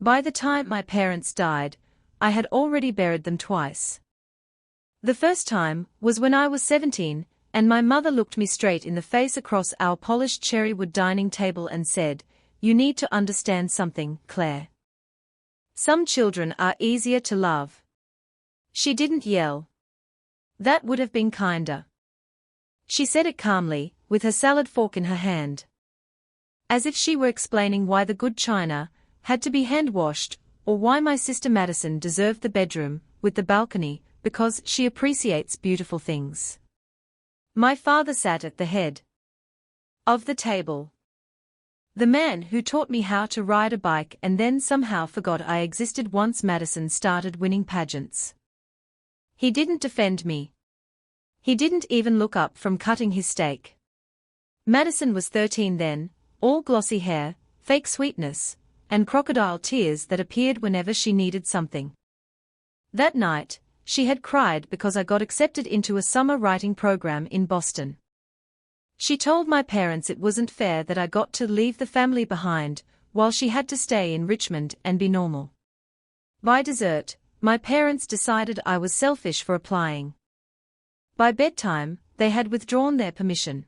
By the time my parents died, I had already buried them twice. The first time was when I was 17, and my mother looked me straight in the face across our polished cherrywood dining table and said, "You need to understand something, Claire. Some children are easier to love." She didn't yell. That would have been kinder. She said it calmly, with her salad fork in her hand. As if she were explaining why the good china had to be hand-washed, or why my sister Madison deserved the bedroom, with the balcony, because she appreciates beautiful things. My father sat at the head of the table. The man who taught me how to ride a bike and then somehow forgot I existed once Madison started winning pageants. He didn't defend me. He didn't even look up from cutting his steak. Madison was 13 then, all glossy hair, fake sweetness, and crocodile tears that appeared whenever she needed something. That night, she had cried because I got accepted into a summer writing program in Boston. She told my parents it wasn't fair that I got to leave the family behind, while she had to stay in Richmond and be normal. By dessert, my parents decided I was selfish for applying. By bedtime, they had withdrawn their permission.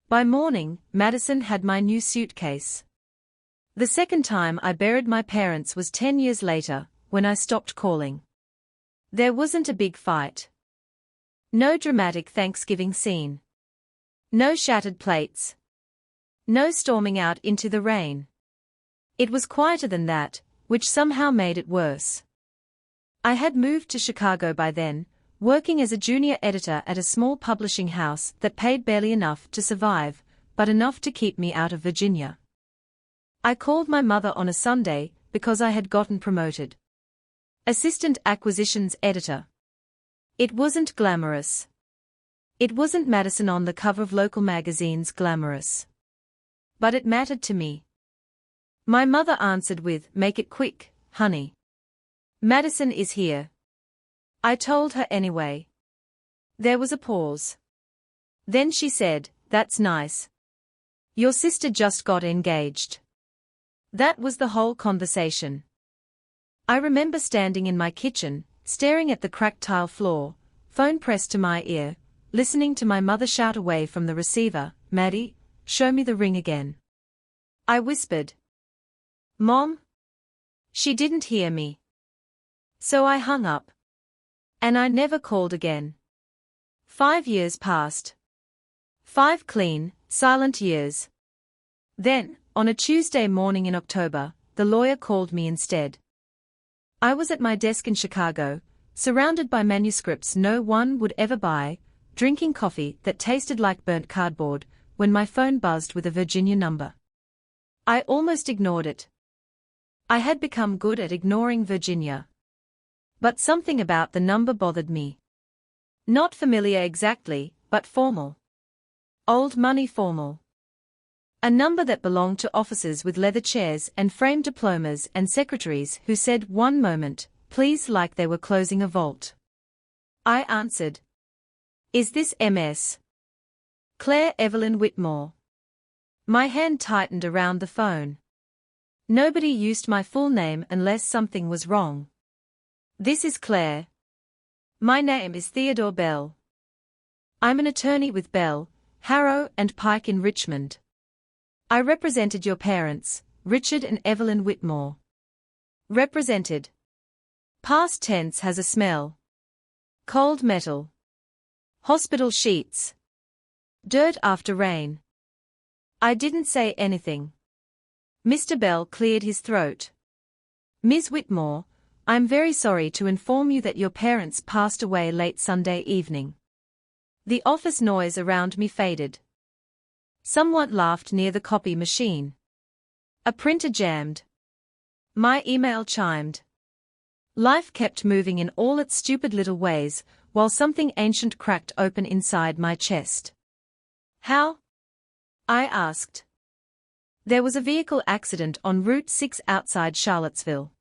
By morning, Madison had my new suitcase. The second time I buried my parents was 10 years later, when I stopped calling. There wasn't a big fight. No dramatic Thanksgiving scene. No shattered plates. No storming out into the rain. It was quieter than that, which somehow made it worse. I had moved to Chicago by then, working as a junior editor at a small publishing house that paid barely enough to survive, but enough to keep me out of Virginia. I called my mother on a Sunday because I had gotten promoted. Assistant acquisitions editor. It wasn't glamorous. It wasn't Madison on the cover of local magazines glamorous. But it mattered to me. My mother answered with, "Make it quick, honey. Madison is here." I told her anyway. There was a pause. Then she said, "That's nice. Your sister just got engaged." That was the whole conversation. I remember standing in my kitchen, staring at the cracked tile floor, phone pressed to my ear, listening to my mother shout away from the receiver, "Maddie, show me the ring again." I whispered, "Mom?" She didn't hear me. So I hung up. And I never called again. 5 years passed. 5 clean, silent years. Then, on a Tuesday morning in October, the lawyer called me instead. I was at my desk in Chicago, surrounded by manuscripts no one would ever buy, drinking coffee that tasted like burnt cardboard, when my phone buzzed with a Virginia number. I almost ignored it. I had become good at ignoring Virginia. But something about the number bothered me. Not familiar exactly, but formal. Old money formal. A number that belonged to officers with leather chairs and framed diplomas and secretaries who said one moment, please, like they were closing a vault. I answered. Is this MS? Claire Evelyn Whitmore. My hand tightened around the phone. Nobody used my full name unless something was wrong. This is Claire. My name is Theodore Bell. I'm an attorney with Bell, Harrow and Pike in Richmond. I represented your parents, Richard and Evelyn Whitmore. Represented. Past tense has a smell. Cold metal. Hospital sheets. Dirt after rain. I didn't say anything. Mr. Bell cleared his throat. Ms. Whitmore, I'm very sorry to inform you that your parents passed away late Sunday evening. The office noise around me faded. Someone laughed near the copy machine. A printer jammed. My email chimed. Life kept moving in all its stupid little ways, while something ancient cracked open inside my chest. How? I asked. There was a vehicle accident on Route 6 outside Charlottesville.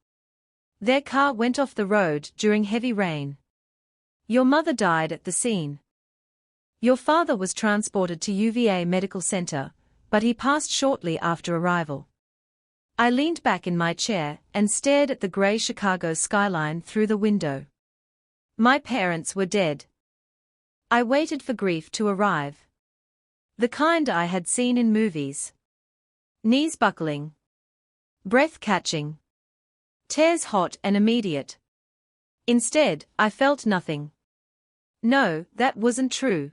Their car went off the road during heavy rain. Your mother died at the scene. Your father was transported to UVA Medical Center, but he passed shortly after arrival. I leaned back in my chair and stared at the gray Chicago skyline through the window. My parents were dead. I waited for grief to arrive. The kind I had seen in movies. Knees buckling. Breath catching. Tears hot and immediate. Instead, I felt nothing. No, that wasn't true.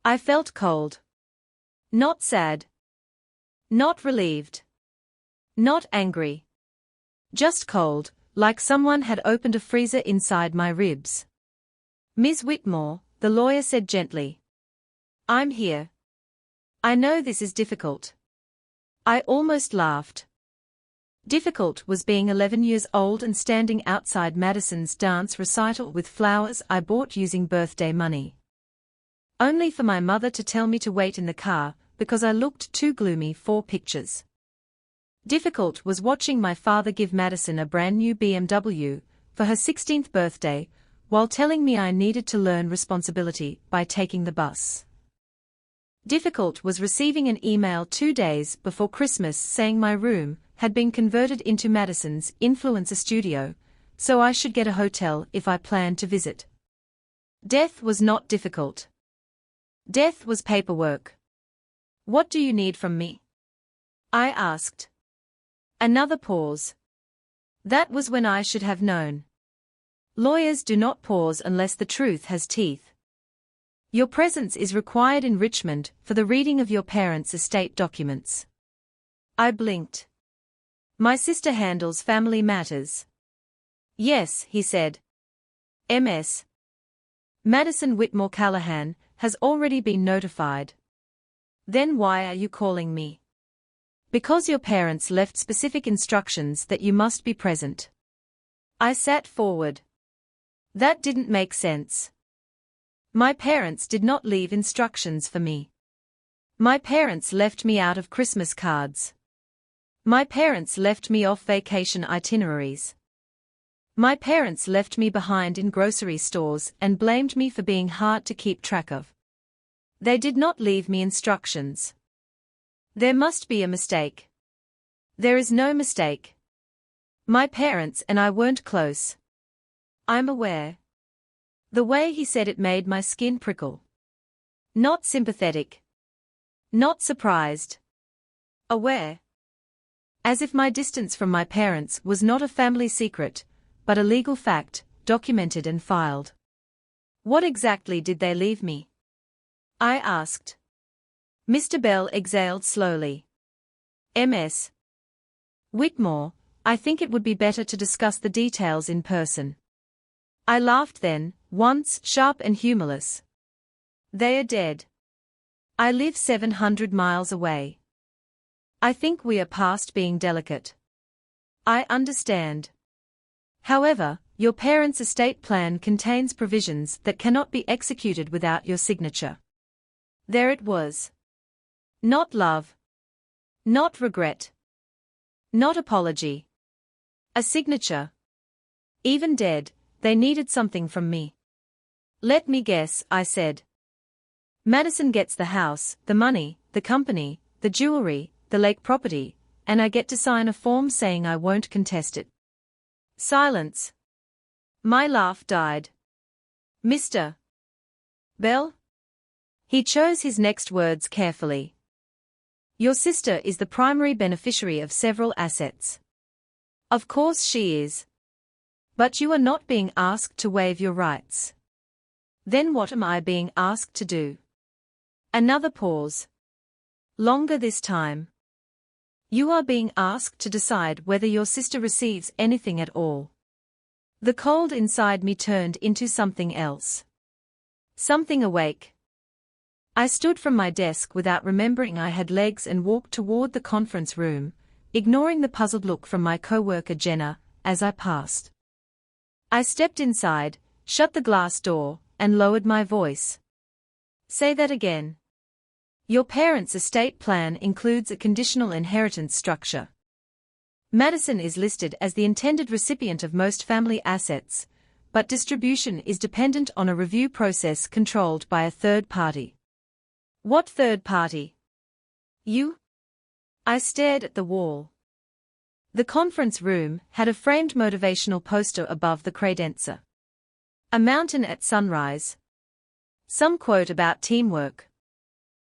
I felt cold. Not sad. Not relieved. Not angry. Just cold, like someone had opened a freezer inside my ribs. "Ms. Whitmore," the lawyer said gently. "I'm here. I know this is difficult." I almost laughed. Difficult was being 11 years old and standing outside Madison's dance recital with flowers I bought using birthday money. Only for my mother to tell me to wait in the car, because I looked too gloomy for pictures. Difficult was watching my father give Madison a brand new BMW for her 16th birthday, while telling me I needed to learn responsibility by taking the bus. Difficult was receiving an email 2 days before Christmas saying my room had been converted into Madison's influencer studio, so I should get a hotel if I planned to visit. Death was not difficult. Death was paperwork. "What do you need from me?" I asked. Another pause. That was when I should have known. Lawyers do not pause unless the truth has teeth. "Your presence is required in Richmond for the reading of your parents' estate documents." I blinked. "My sister handles family matters." "Yes," he said. "Ms. Madison Whitmore Callahan has already been notified." "Then why are you calling me?" "Because your parents left specific instructions that you must be present." I sat forward. That didn't make sense. My parents did not leave instructions for me. My parents left me out of Christmas cards. My parents left me off vacation itineraries. My parents left me behind in grocery stores and blamed me for being hard to keep track of. They did not leave me instructions. There must be a mistake. There is no mistake. My parents and I weren't close. I'm aware. The way he said it made my skin prickle. Not sympathetic. Not surprised. Aware. As if my distance from my parents was not a family secret, but a legal fact, documented and filed. "What exactly did they leave me?" I asked. Mr. Bell exhaled slowly. "Ms. Whitmore, I think it would be better to discuss the details in person." I laughed then, once sharp and humorless. "They are dead. I live 700 miles away. I think we are past being delicate." "I understand. However, your parents' estate plan contains provisions that cannot be executed without your signature." There it was. Not love. Not regret. Not apology. A signature. Even dead, they needed something from me. "Let me guess," I said. "Madison gets the house, the money, the company, the jewelry, the lake property, and I get to sign a form saying I won't contest it." Silence. My laugh died. "Mr. Bell?" He chose his next words carefully. "Your sister is the primary beneficiary of several assets." "Of course she is. But you are not being asked to waive your rights." "Then what am I being asked to do?" Another pause. Longer this time. "You are being asked to decide whether your sister receives anything at all." The cold inside me turned into something else. Something awake. I stood from my desk without remembering I had legs and walked toward the conference room, ignoring the puzzled look from my coworker Jenna as I passed. I stepped inside, shut the glass door, and lowered my voice. "Say that again." "Your parents' estate plan includes a conditional inheritance structure. Madison is listed as the intended recipient of most family assets, but distribution is dependent on a review process controlled by a third party." "What third party?" "You?" I stared at the wall. The conference room had a framed motivational poster above the credenza. A mountain at sunrise. Some quote about teamwork.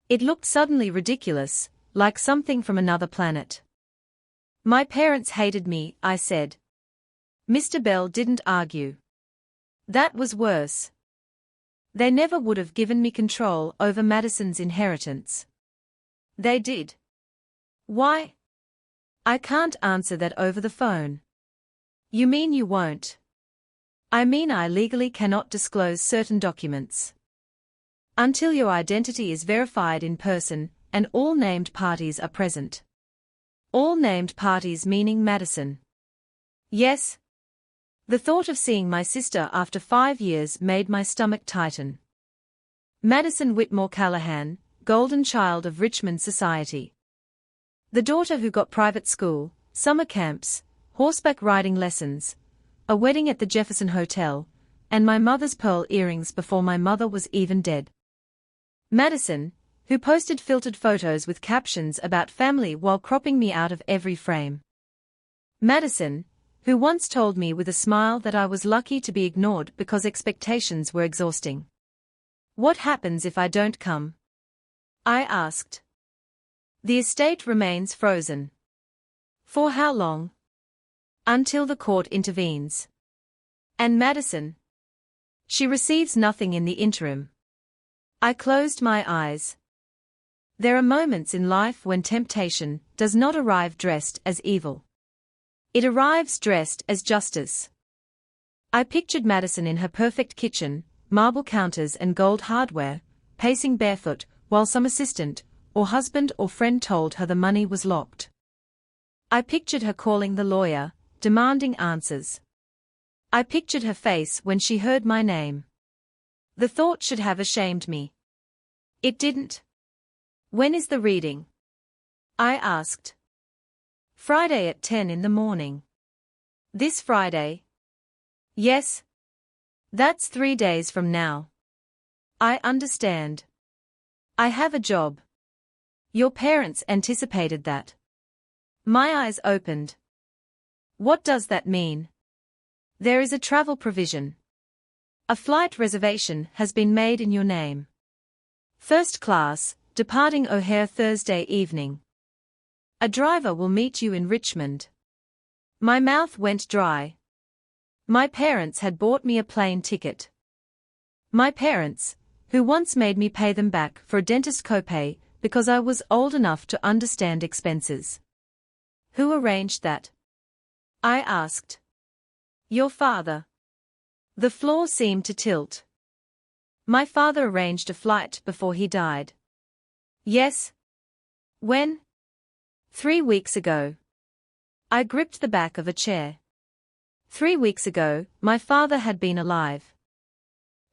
It looked suddenly ridiculous, like something from another planet. My parents hated me, I said. Mr. Bell didn't argue. That was worse. They never would have given me control over Madison's inheritance. They did. Why? I can't answer that over the phone. You mean you won't? I mean I legally cannot disclose certain documents. Until your identity is verified in person, and all named parties are present. All named parties meaning Madison. Yes. The thought of seeing my sister after 5 years made my stomach tighten. Madison Whitmore Callahan, golden child of Richmond society. The daughter who got private school, summer camps, horseback riding lessons, a wedding at the Jefferson Hotel, and my mother's pearl earrings before my mother was even dead. Madison, who posted filtered photos with captions about family while cropping me out of every frame. Madison, who once told me with a smile that I was lucky to be ignored because expectations were exhausting. What happens if I don't come? I asked. The estate remains frozen. For how long? Until the court intervenes. And Madison? She receives nothing in the interim. I closed my eyes. There are moments in life when temptation does not arrive dressed as evil. It arrives dressed as justice. I pictured Madison in her perfect kitchen, marble counters and gold hardware, pacing barefoot, while some assistant, or husband or friend told her the money was locked. I pictured her calling the lawyer, demanding answers. I pictured her face when she heard my name. The thought should have ashamed me. It didn't. When is the reading? I asked. Friday at 10 in the morning. This Friday? Yes. That's 3 days from now. I understand. I have a job. Your parents anticipated that. My eyes opened. What does that mean? There is a travel provision. A flight reservation has been made in your name. First class, departing O'Hare Thursday evening. A driver will meet you in Richmond. My mouth went dry. My parents had bought me a plane ticket. My parents, who once made me pay them back for a dentist copay because I was old enough to understand expenses. Who arranged that? I asked. Your father. The floor seemed to tilt. My father arranged a flight before he died. Yes. When? 3 weeks ago. I gripped the back of a chair. 3 weeks ago, my father had been alive.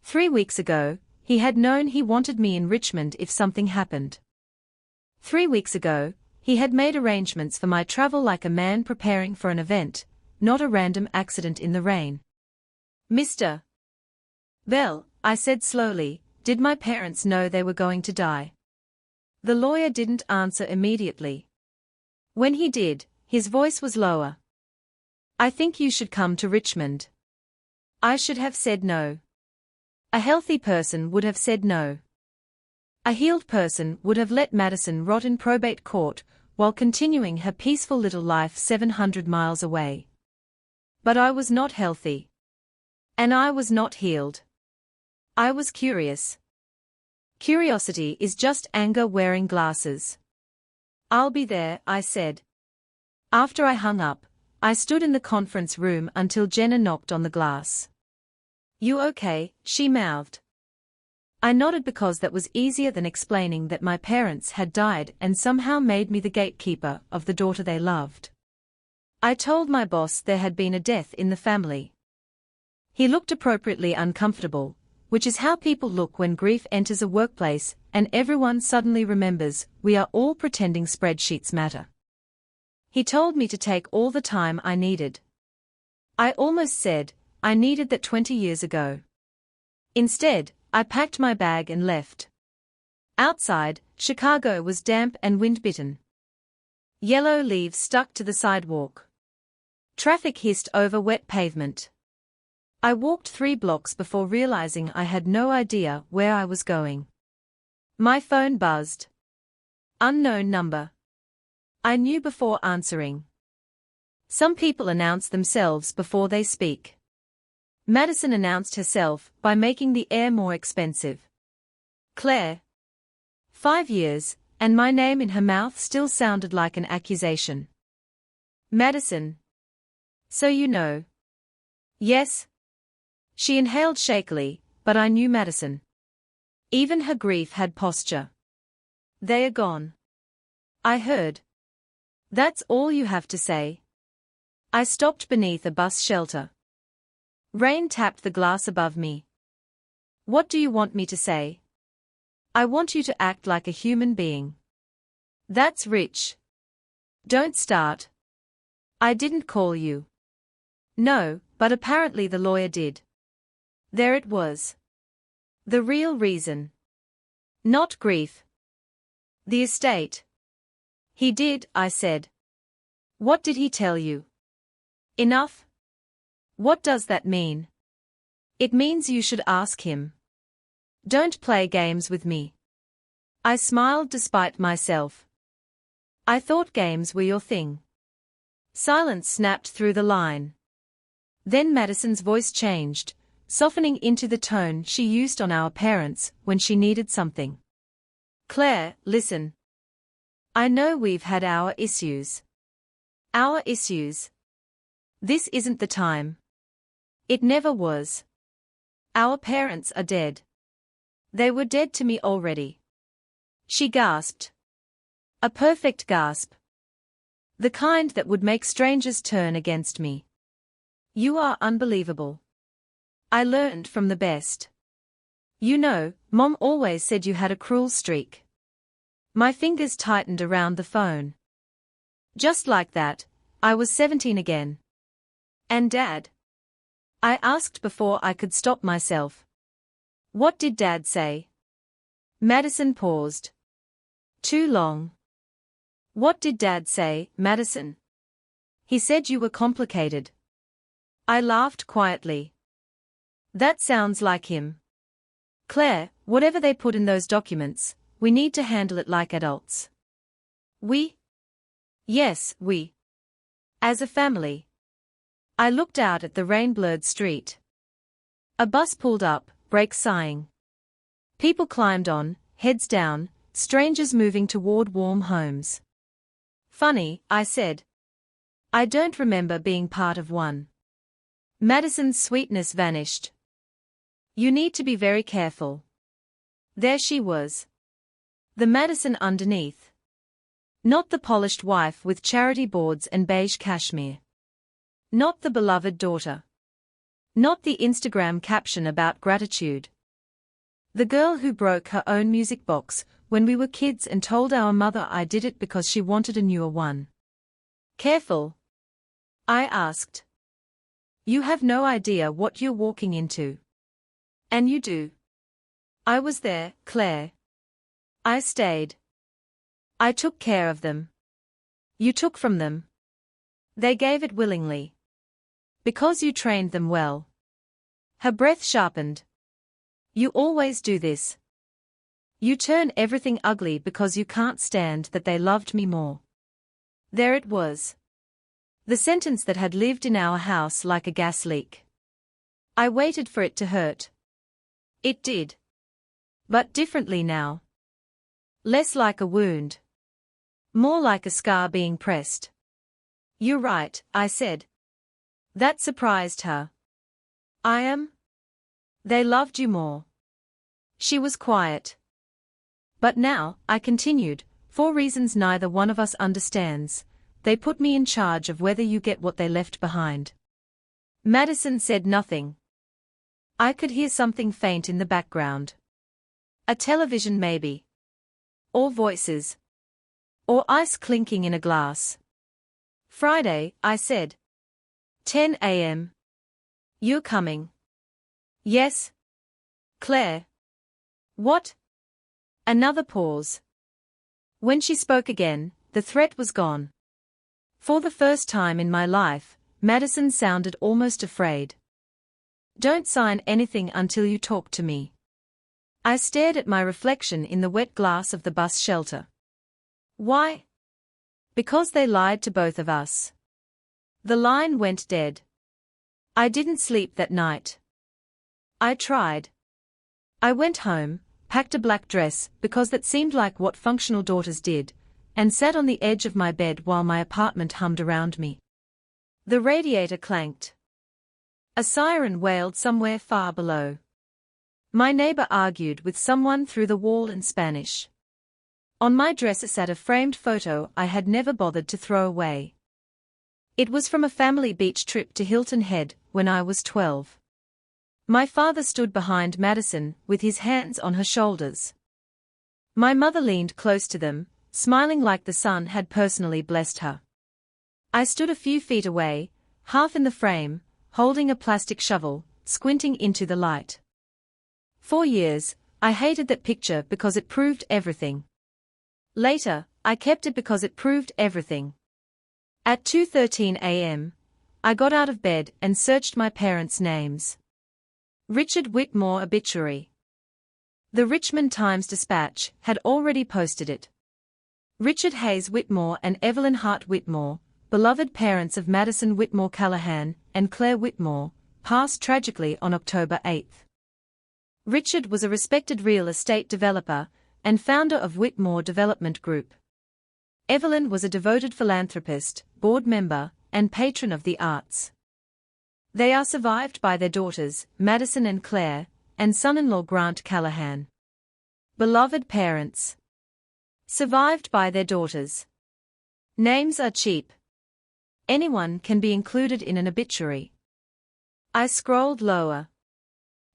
3 weeks ago, he had known he wanted me in Richmond if something happened. 3 weeks ago, he had made arrangements for my travel like a man preparing for an event, not a random accident in the rain. Mr. Bell, I said slowly, did my parents know they were going to die? The lawyer didn't answer immediately. When he did, his voice was lower. I think you should come to Richmond. I should have said no. A healthy person would have said no. A healed person would have let Madison rot in probate court while continuing her peaceful little life 700 miles away. But I was not healthy. And I was not healed. I was curious. Curiosity is just anger wearing glasses. I'll be there, I said. After I hung up, I stood in the conference room until Jenna knocked on the glass. You okay? She mouthed. I nodded because that was easier than explaining that my parents had died and somehow made me the gatekeeper of the daughter they loved. I told my boss there had been a death in the family. He looked appropriately uncomfortable, which is how people look when grief enters a workplace and everyone suddenly remembers we are all pretending spreadsheets matter. He told me to take all the time I needed. I almost said, I needed that 20 years ago. Instead, I packed my bag and left. Outside, Chicago was damp and wind-bitten. Yellow leaves stuck to the sidewalk. Traffic hissed over wet pavement. I walked 3 blocks before realizing I had no idea where I was going. My phone buzzed. Unknown number. I knew before answering. Some people announce themselves before they speak. Madison announced herself by making the air more expensive. Claire. 5 years, and my name in her mouth still sounded like an accusation. Madison. So you know. Yes. She inhaled shakily, but I knew Madison. Even her grief had posture. They are gone. I heard. That's all you have to say. I stopped beneath a bus shelter. Rain tapped the glass above me. What do you want me to say? I want you to act like a human being. That's rich. Don't start. I didn't call you. No, but apparently the lawyer did. There it was. The real reason. Not grief. The estate. He did, I said. What did he tell you? Enough? What does that mean? It means you should ask him. Don't play games with me. I smiled despite myself. I thought games were your thing. Silence snapped through the line. Then Madison's voice changed, softening into the tone she used on our parents when she needed something. Claire, listen. I know we've had our issues. Our issues. This isn't the time. It never was. Our parents are dead. They were dead to me already. She gasped. A perfect gasp. The kind that would make strangers turn against me. You are unbelievable. I learned from the best. You know, Mom always said you had a cruel streak. My fingers tightened around the phone. Just like that, I was 17 again. And Dad? I asked before I could stop myself. What did Dad say? Madison paused. Too long. What did Dad say, Madison? He said you were complicated. I laughed quietly. That sounds like him. Claire, whatever they put in those documents, we need to handle it like adults. We? Yes, we. As a family. I looked out at the rain-blurred street. A bus pulled up, brakes sighing. People climbed on, heads down, strangers moving toward warm homes. Funny, I said. I don't remember being part of one. Madison's sweetness vanished. You need to be very careful. There she was. The Madison underneath. Not the polished wife with charity boards and beige cashmere. Not the beloved daughter. Not the Instagram caption about gratitude. The girl who broke her own music box when we were kids and told our mother I did it because she wanted a newer one. Careful? I asked. You have no idea what you're walking into. And you do. I was there, Claire. I stayed. I took care of them. You took from them. They gave it willingly. Because you trained them well. Her breath sharpened. You always do this. You turn everything ugly because you can't stand that they loved me more. There it was. The sentence that had lived in our house like a gas leak. I waited for it to hurt. It did. But differently now. Less like a wound. More like a scar being pressed. You're right, I said. That surprised her. I am? They loved you more. She was quiet. But now, I continued, for reasons neither one of us understands, they put me in charge of whether you get what they left behind. Madison said nothing. I could hear something faint in the background. A television maybe. Or voices. Or ice clinking in a glass. Friday, I said. 10 a.m. You're coming. Yes. Claire. What? Another pause. When she spoke again, the threat was gone. For the first time in my life, Madison sounded almost afraid. Don't sign anything until you talk to me. I stared at my reflection in the wet glass of the bus shelter. Why? Because they lied to both of us. The line went dead. I didn't sleep that night. I tried. I went home, packed a black dress because that seemed like what functional daughters did, and sat on the edge of my bed while my apartment hummed around me. The radiator clanked. A siren wailed somewhere far below. My neighbor argued with someone through the wall in Spanish. On my dresser sat a framed photo I had never bothered to throw away. It was from a family beach trip to Hilton Head when I was 12. My father stood behind Madison with his hands on her shoulders. My mother leaned close to them, smiling like the sun had personally blessed her. I stood a few feet away, half in the frame, holding a plastic shovel, squinting into the light. For years, I hated that picture because it proved everything. Later, I kept it because it proved everything. At 2:13 a.m., I got out of bed and searched my parents' names. Richard Whitmore obituary. The Richmond Times-Dispatch had already posted it. Richard Hayes Whitmore and Evelyn Hart Whitmore, beloved parents of Madison Whitmore Callahan and Claire Whitmore, passed tragically on October 8. Richard was a respected real estate developer and founder of Whitmore Development Group. Evelyn was a devoted philanthropist, board member, and patron of the arts. They are survived by their daughters, Madison and Claire, and son-in-law Grant Callahan. Beloved parents. Survived by their daughters. Names are cheap. Anyone can be included in an obituary. I scrolled lower.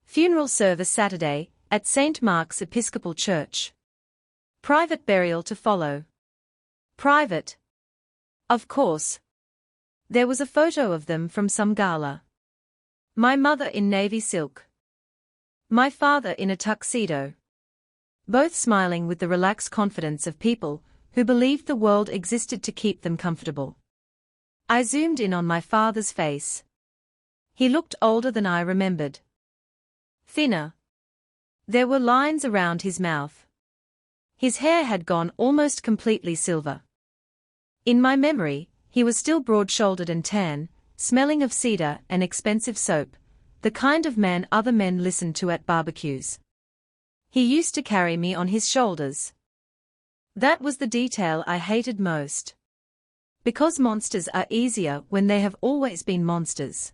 Funeral service Saturday, at St. Mark's Episcopal Church. Private burial to follow. Private. Of course. There was a photo of them from some gala. My mother in navy silk. My father in a tuxedo. Both smiling with the relaxed confidence of people who believed the world existed to keep them comfortable. I zoomed in on my father's face. He looked older than I remembered. Thinner. There were lines around his mouth. His hair had gone almost completely silver. In my memory, he was still broad-shouldered and tan, smelling of cedar and expensive soap, the kind of man other men listened to at barbecues. He used to carry me on his shoulders. That was the detail I hated most. Because monsters are easier when they have always been monsters.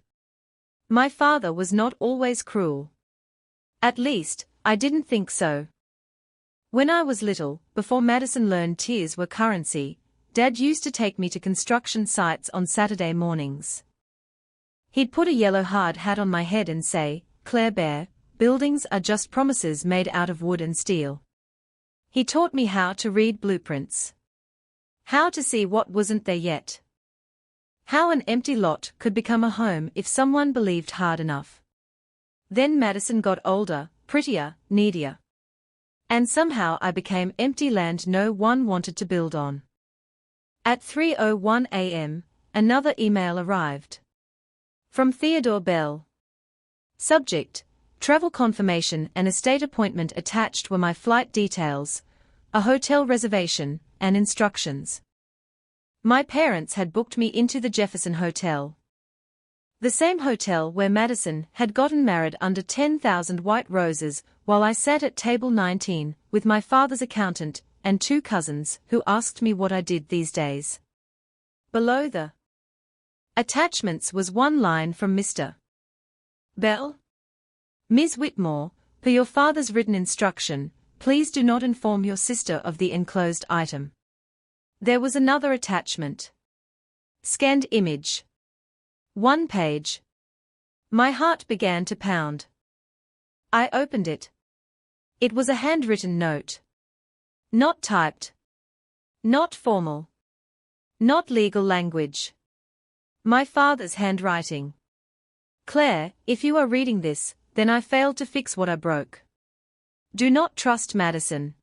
My father was not always cruel. At least, I didn't think so. When I was little, before Madison learned tears were currency, Dad used to take me to construction sites on Saturday mornings. He'd put a yellow hard hat on my head and say, "Claire Bear, buildings are just promises made out of wood and steel." He taught me how to read blueprints. How to see what wasn't there yet. How an empty lot could become a home if someone believed hard enough. Then Madison got older, prettier, needier. And somehow I became empty land no one wanted to build on. At 3:01 a.m., another email arrived. From Theodore Bell. Subject: travel confirmation and estate appointment. Attached were my flight details, a hotel reservation, and instructions. My parents had booked me into the Jefferson Hotel. The same hotel where Madison had gotten married under 10,000 white roses, while I sat at table 19 with my father's accountant and two cousins who asked me what I did these days. Below the attachments was one line from Mr. Bell. Ms. Whitmore, per your father's written instruction, please do not inform your sister of the enclosed item. There was another attachment. Scanned image. 1 page. My heart began to pound. I opened it. It was a handwritten note. Not typed. Not formal. Not legal language. My father's handwriting. Claire, if you are reading this, then I failed to fix what I broke. Do not trust Madison.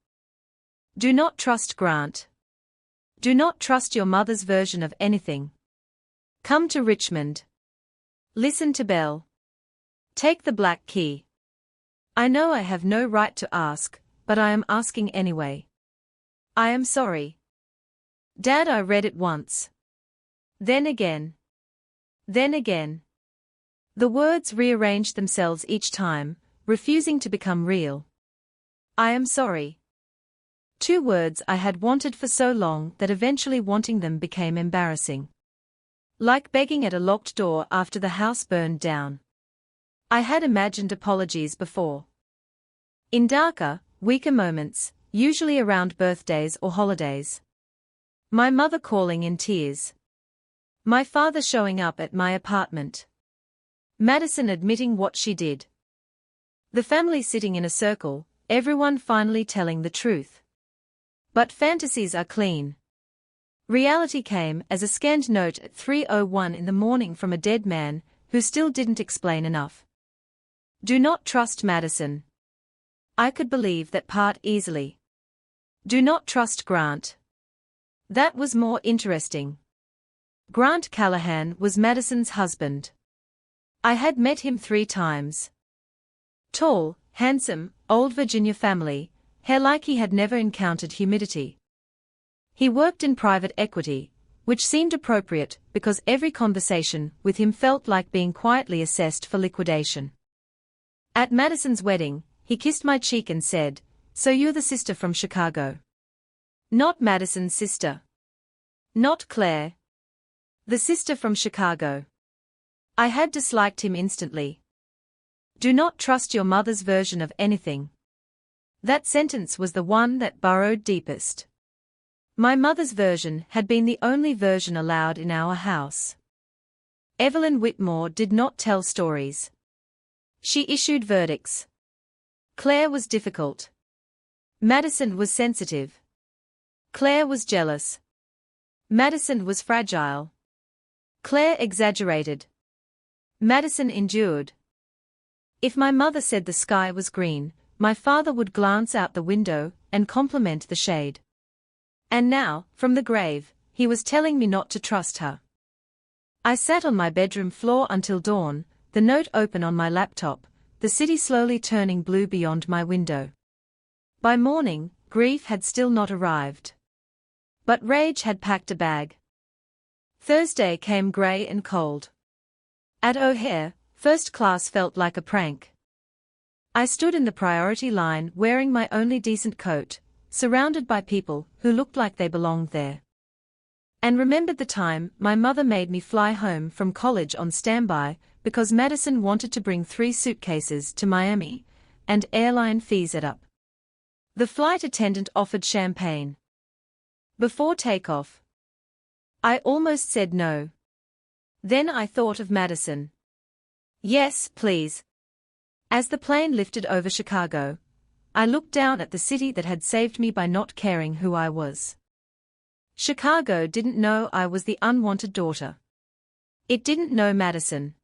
Do not trust Grant. Do not trust your mother's version of anything. Come to Richmond. Listen to Belle. Take the black key. I know I have no right to ask, but I am asking anyway. I am sorry. Dad, I read it once. Then again. Then again. The words rearranged themselves each time, refusing to become real. I am sorry. 2 words I had wanted for so long that eventually wanting them became embarrassing. Like begging at a locked door after the house burned down. I had imagined apologies before. In darker, weaker moments, usually around birthdays or holidays. My mother calling in tears. My father showing up at my apartment. Madison admitting what she did. The family sitting in a circle, everyone finally telling the truth. But fantasies are clean. Reality came as a scanned note at 3:01 in the morning from a dead man, who still didn't explain enough. Do not trust Madison. I could believe that part easily. Do not trust Grant. That was more interesting. Grant Callahan was Madison's husband. I had met him 3 times. Tall, handsome, old Virginia family, hair like he had never encountered humidity. He worked in private equity, which seemed appropriate because every conversation with him felt like being quietly assessed for liquidation. At Madison's wedding, he kissed my cheek and said, "So you're the sister from Chicago." Not Madison's sister. Not Claire. The sister from Chicago. I had disliked him instantly. Do not trust your mother's version of anything. That sentence was the one that burrowed deepest. My mother's version had been the only version allowed in our house. Evelyn Whitmore did not tell stories. She issued verdicts. Claire was difficult. Madison was sensitive. Claire was jealous. Madison was fragile. Claire exaggerated. Madison endured. If my mother said the sky was green, my father would glance out the window and compliment the shade. And now, from the grave, he was telling me not to trust her. I sat on my bedroom floor until dawn, the note open on my laptop, the city slowly turning blue beyond my window. By morning, grief had still not arrived. But rage had packed a bag. Thursday came grey and cold. At O'Hare, first class felt like a prank. I stood in the priority line wearing my only decent coat, surrounded by people who looked like they belonged there. And remembered the time my mother made me fly home from college on standby because Madison wanted to bring 3 suitcases to Miami, and airline fees ate up. The flight attendant offered champagne. Before takeoff, I almost said no. Then I thought of Madison. Yes, please. As the plane lifted over Chicago, I looked down at the city that had saved me by not caring who I was. Chicago didn't know I was the unwanted daughter. It didn't know Madison.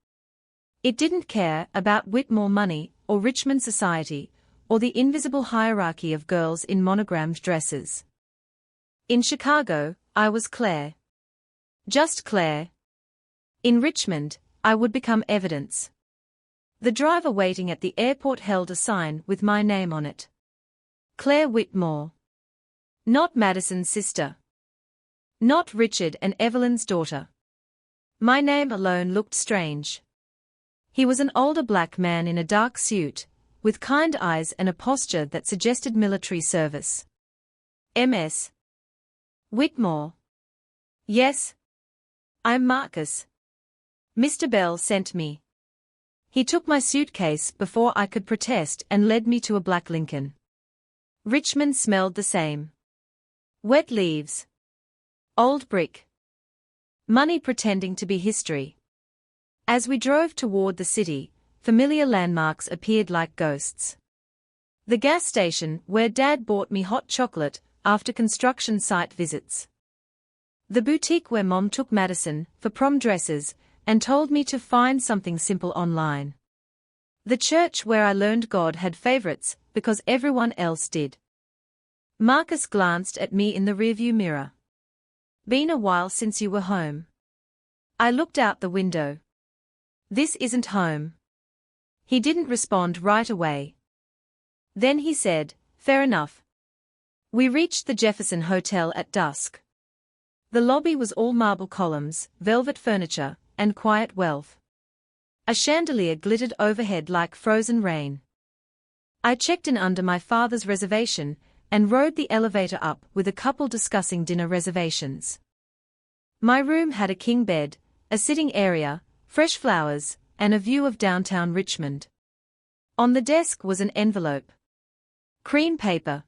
It didn't care about Whitmore money, or Richmond society, or the invisible hierarchy of girls in monogrammed dresses. In Chicago, I was Claire. Just Claire. In Richmond, I would become evidence. The driver waiting at the airport held a sign with my name on it. Claire Whitmore. Not Madison's sister. Not Richard and Evelyn's daughter. My name alone looked strange. He was an older black man in a dark suit, with kind eyes and a posture that suggested military service. MS. Whitmore. Yes. I'm Marcus. Mr. Bell sent me. He took my suitcase before I could protest and led me to a black Lincoln. Richmond smelled the same. Wet leaves. Old brick. Money pretending to be history. As we drove toward the city, familiar landmarks appeared like ghosts. The gas station where Dad bought me hot chocolate after construction site visits. The boutique where Mom took Madison for prom dresses and told me to find something simple online. The church where I learned God had favorites because everyone else did. Marcus glanced at me in the rearview mirror. Been a while since you were home. I looked out the window. This isn't home. He didn't respond right away. Then he said, fair enough. We reached the Jefferson Hotel at dusk. The lobby was all marble columns, velvet furniture, and quiet wealth. A chandelier glittered overhead like frozen rain. I checked in under my father's reservation and rode the elevator up with a couple discussing dinner reservations. My room had a king bed, a sitting area, fresh flowers, and a view of downtown Richmond. On the desk was an envelope. Cream paper.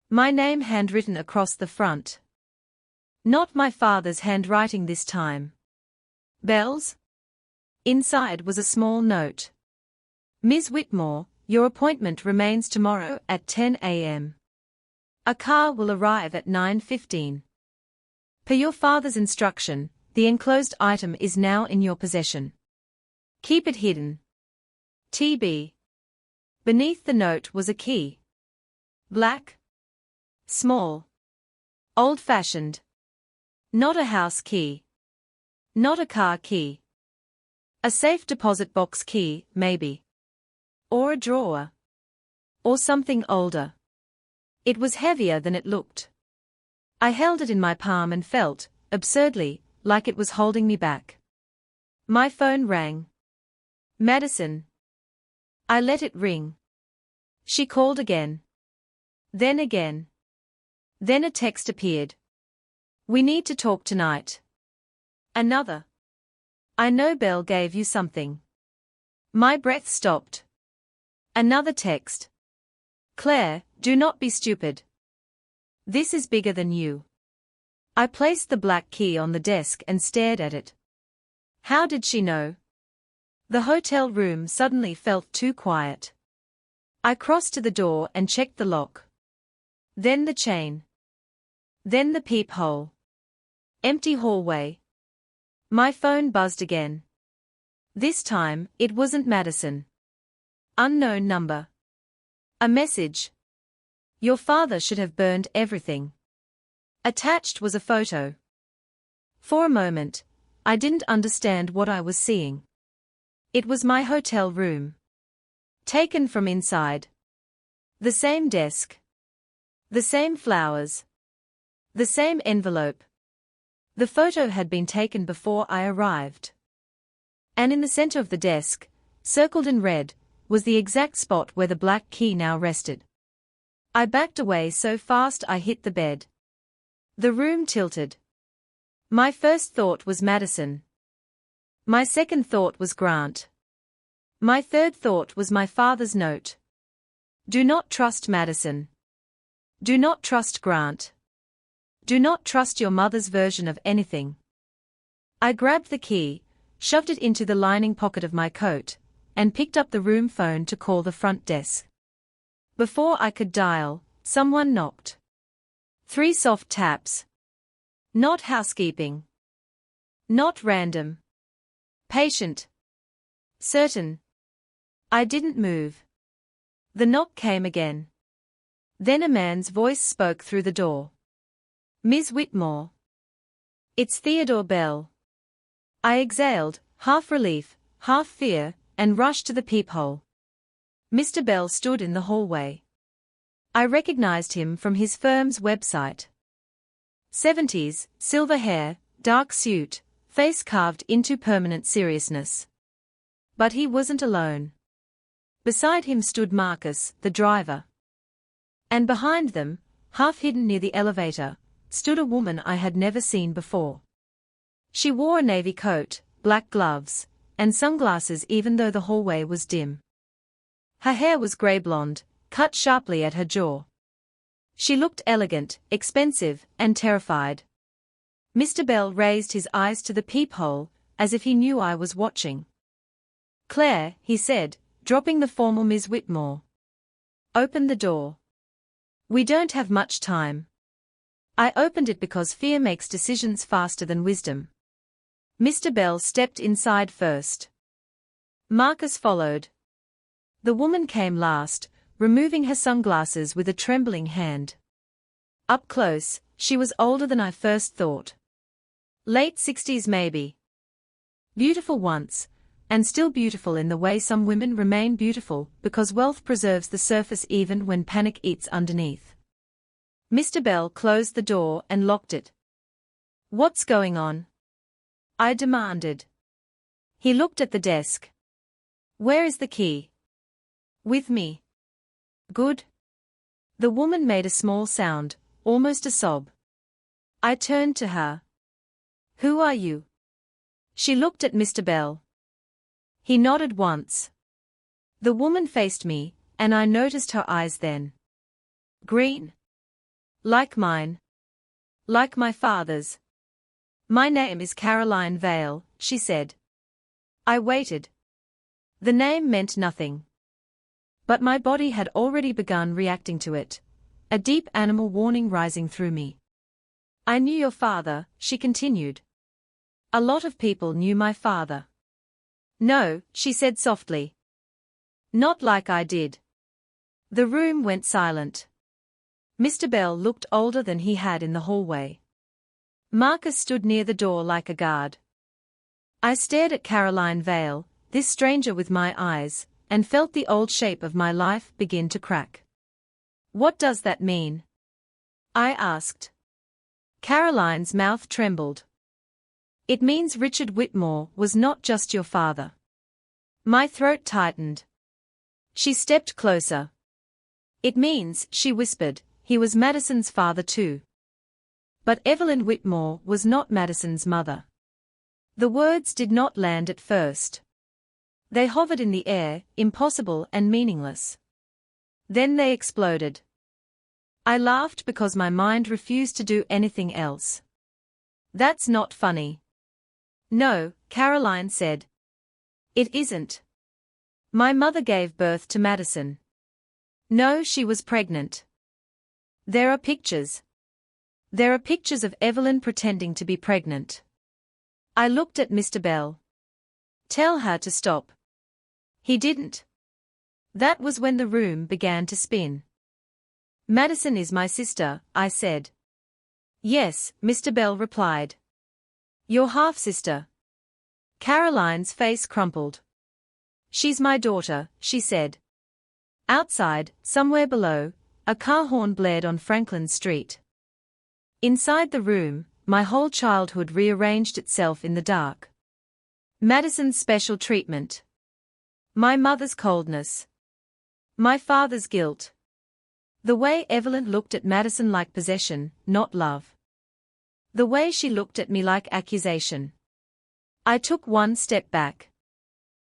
My name handwritten across the front. Not my father's handwriting this time. Bells? Inside was a small note. Ms. Whitmore, your appointment remains tomorrow at 10 a.m. A car will arrive at 9:15. Per your father's instruction, the enclosed item is now in your possession. Keep it hidden. TB. Beneath the note was a key. Black. Small. Old-fashioned. Not a house key. Not a car key. A safe deposit box key, maybe. Or a drawer. Or something older. It was heavier than it looked. I held it in my palm and felt, absurdly, like it was holding me back. My phone rang. Madison. I let it ring. She called again. Then again. Then a text appeared. We need to talk tonight. Another. I know Belle gave you something. My breath stopped. Another text. Claire, do not be stupid. This is bigger than you. I placed the black key on the desk and stared at it. How did she know? The hotel room suddenly felt too quiet. I crossed to the door and checked the lock. Then the chain. Then the peephole. Empty hallway. My phone buzzed again. This time, it wasn't Madison. Unknown number. A message. Your father should have burned everything. Attached was a photo. For a moment, I didn't understand what I was seeing. It was my hotel room. Taken from inside. The same desk. The same flowers. The same envelope. The photo had been taken before I arrived. And in the center of the desk, circled in red, was the exact spot where the black key now rested. I backed away so fast I hit the bed. The room tilted. My first thought was Madison. My second thought was Grant. My third thought was my father's note. Do not trust Madison. Do not trust Grant. Do not trust your mother's version of anything. I grabbed the key, shoved it into the lining pocket of my coat, and picked up the room phone to call the front desk. Before I could dial, someone knocked. 3 soft taps. Not housekeeping. Not random. Patient. Certain. I didn't move. The knock came again. Then a man's voice spoke through the door. Ms. Whitmore. It's Theodore Bell. I exhaled, half relief, half fear, and rushed to the peephole. Mr. Bell stood in the hallway. I recognized him from his firm's website. 70s, silver hair, dark suit, face carved into permanent seriousness. But he wasn't alone. Beside him stood Marcus, the driver. And behind them, half hidden near the elevator, stood a woman I had never seen before. She wore a navy coat, black gloves, and sunglasses even though the hallway was dim. Her hair was grey blonde, cut sharply at her jaw. She looked elegant, expensive, and terrified. Mr. Bell raised his eyes to the peephole, as if he knew I was watching. Claire, he said, dropping the formal Ms. Whitmore. Open the door. We don't have much time. I opened it because fear makes decisions faster than wisdom. Mr. Bell stepped inside first. Marcus followed. The woman came last, removing her sunglasses with a trembling hand. Up close, she was older than I first thought. Late 60s maybe. Beautiful once, and still beautiful in the way some women remain beautiful because wealth preserves the surface even when panic eats underneath. Mr. Bell closed the door and locked it. "What's going on?" I demanded. He looked at the desk. "Where is the key?" "With me." "Good." The woman made a small sound, almost a sob. I turned to her. "Who are you?" She looked at Mr. Bell. He nodded once. The woman faced me, and I noticed her eyes then. Green. Like mine. Like my father's. "My name is Caroline Vale," she said. I waited. The name meant nothing. But my body had already begun reacting to it, a deep animal warning rising through me. "I knew your father," she continued. "A lot of people knew my father." "No," she said softly. "Not like I did." The room went silent. Mr. Bell looked older than he had in the hallway. Marcus stood near the door like a guard. I stared at Caroline Vale, this stranger with my eyes, and felt the old shape of my life begin to crack. "What does that mean?" I asked. Caroline's mouth trembled. "It means Richard Whitmore was not just your father." My throat tightened. She stepped closer. "It means," she whispered, "he was Madison's father too." But Evelyn Whitmore was not Madison's mother. The words did not land at first. They hovered in the air, impossible and meaningless. Then they exploded. I laughed because my mind refused to do anything else. "That's not funny." "No," Caroline said. "It isn't. My mother gave birth to Madison." "No, she was pregnant." "There are pictures. There are pictures of Evelyn pretending to be pregnant." I looked at Mr. Bell. "Tell her to stop." He didn't. That was when the room began to spin. "Madison is my sister," I said. "Yes," Mr. Bell replied. "Your half-sister." Caroline's face crumpled. "She's my daughter," she said. Outside, somewhere below, a car horn blared on Franklin Street. Inside the room, my whole childhood rearranged itself in the dark. Madison's special treatment. My mother's coldness. My father's guilt. The way Evelyn looked at Madison like possession, not love. The way she looked at me like accusation. I took one step back.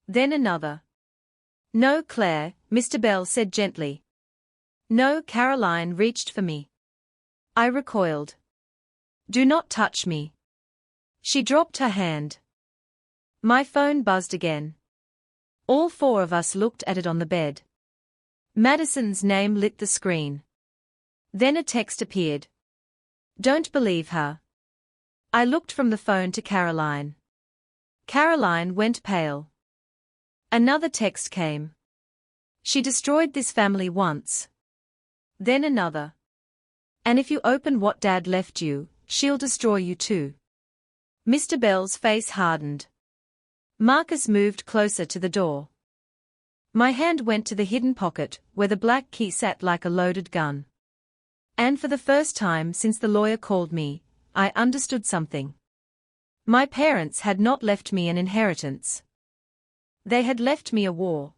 Then another. "No, Claire," Mr. Bell said gently. "No." Caroline reached for me. I recoiled. "Do not touch me." She dropped her hand. My phone buzzed again. All four of us looked at it on the bed. Madison's name lit the screen. Then a text appeared. "Don't believe her." I looked from the phone to Caroline. Caroline went pale. Another text came. "She destroyed this family once." Then another. "And if you open what Dad left you, she'll destroy you too." Mr. Bell's face hardened. Marcus moved closer to the door. My hand went to the hidden pocket, where the black key sat like a loaded gun. And for the first time since the lawyer called me, I understood something. My parents had not left me an inheritance. They had left me a war.